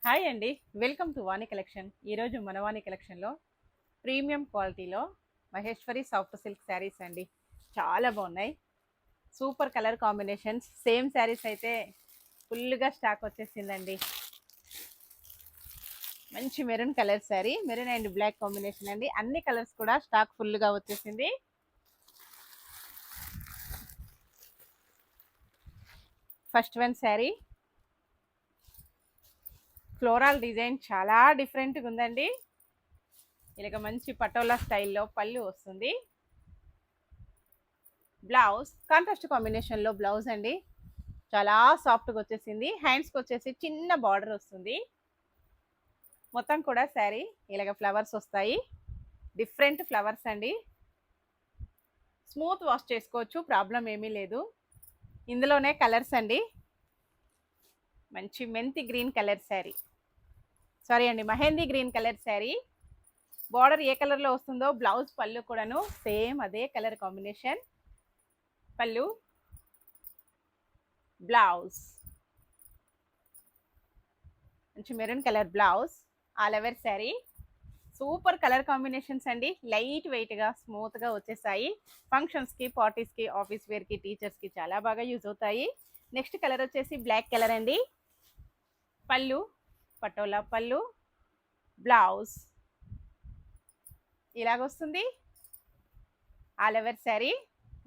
Hi అండి. Welcome to Vani collection. ఈరోజు మన వాణి కలెక్షన్లో ప్రీమియం క్వాలిటీలో మహేశ్వరి సాఫ్ట్ సిల్క్ శారీస్ అండి. చాలా బాగున్నాయి. Super colour combinations. Same saris అయితే ఫుల్గా స్టాక్ వచ్చేసిందండి. మంచి maroon colour sari, maroon and black combination అండి. అన్ని కలర్స్ కూడా స్టాక్ ఫుల్గా వచ్చేసింది. First one sari floral design చాలా డిఫరెంట్గా ఉందండి. ఇలాగ మంచి పటోలా స్టైల్లో పళ్ళు వస్తుంది. బ్లౌజ్ కాంట్రాస్ట్ కాంబినేషన్లో బ్లౌజ్ అండి. చాలా సాఫ్ట్గా వచ్చేసింది. హ్యాండ్స్కి వచ్చేసి చిన్న బార్డర్ వస్తుంది. మొత్తం కూడా శారీ ఇలాగ ఫ్లవర్స్ వస్తాయి. డిఫరెంట్ ఫ్లవర్స్ అండి. స్మూత్ వాష్ చేసుకోవచ్చు, ప్రాబ్లం ఏమీ లేదు. ఇందులోనే కలర్స్ అండి. మంచి మెంతి గ్రీన్ కలర్ శారీ, సారీ అండి mehndi green colour sari. Border ఏ కలర్లో వస్తుందో బ్లౌజ్ పళ్ళు కూడాను సేమ్ అదే కలర్ కాంబినేషన్. పళ్ళు, బ్లౌజ్ మంచి maroon colour blouse. All over sari super colour combinations అండి. లైట్ వెయిట్గా స్మూత్గా వచ్చేసాయి. ఫంక్షన్స్కి, పార్టీస్కి, ఆఫీస్ వేర్కి, టీచర్స్కి చాలా బాగా యూజ్ అవుతాయి. నెక్స్ట్ కలర్ వచ్చేసి బ్లాక్ కలర్ అండి. పళ్ళు పటోలా పళ్ళు, బ్లౌజ్ ఇలాగొస్తుంది. ఆల్ ఓవర్ శారీ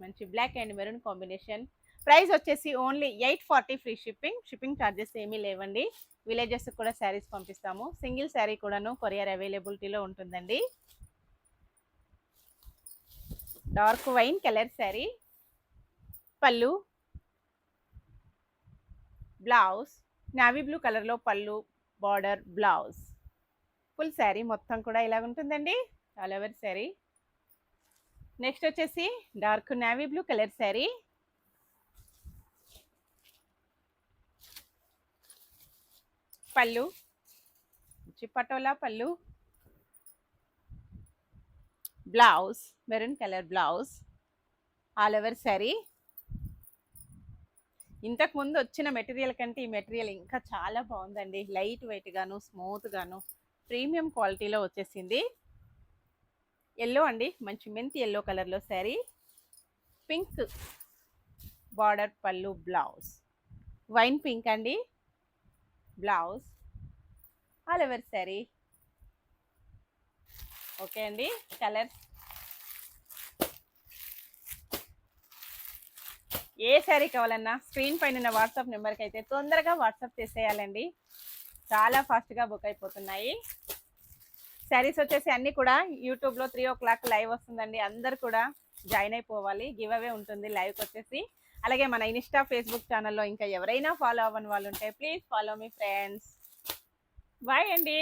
మంచి black and maroon combination. Price వచ్చేసి only 840 free shipping. Shipping charges ఏమీ లేవండి. విలేజెస్ కూడా శారీస్ పంపిస్తాము. సింగిల్ శారీ కూడాను కొరియర్ అవైలబిలిటీలో ఉంటుందండి. డార్క్ వైన్ కలర్ శారీ, పళ్ళు, బ్లౌజ్ నావీ బ్లూ కలర్లో పళ్ళు, బార్డర్, బ్లౌజ్. ఫుల్ శారీ మొత్తం కూడా ఇలా ఉంటుందండి. All over sari. నెక్స్ట్ వచ్చేసి dark navy blue colour sari, పళ్ళు పటోలా పళ్ళు, blouse maroon colour blouse. All over sari. ఇంతకు ముందు వచ్చిన మెటీరియల్ కంటే ఈ మెటీరియల్ ఇంకా చాలా బాగుందండి. లైట్ వెయిట్ గాను, స్మూత్ గాను, ప్రీమియం క్వాలిటీలో వచ్చేసింది. ఎల్లో అండి, మంచి మెంతి ఎల్లో కలర్లో శారీ, పింక్ బార్డర్, పళ్ళు, బ్లౌజ్ వైన్ పింక్ అండి, blouse. All over sari. Okay అండి. కలర్స్ ఏ శారీ కావాలన్నా స్క్రీన్ పైన ఉన్న వాట్సాప్ నెంబర్కి అయితే తొందరగా వాట్సాప్ చేసేయాలండి. చాలా ఫాస్ట్గా బుక్ అయిపోతున్నాయి. శారీస్ వచ్చేసి అన్నీ కూడా యూట్యూబ్లో 3 o'clock లైవ్ వస్తుందండి. అందరు కూడా జాయిన్ అయిపోవాలి. గివ్ అవే ఉంటుంది లైవ్కి వచ్చేసి. అలాగే మన ఇన్స్టా, ఫేస్బుక్ ఛానల్లో ఇంకా ఎవరైనా ఫాలో అవ్వని వాళ్ళు ఉంటే ప్లీజ్ ఫాలో మీ ఫ్రెండ్స్. బాయ్ అండి.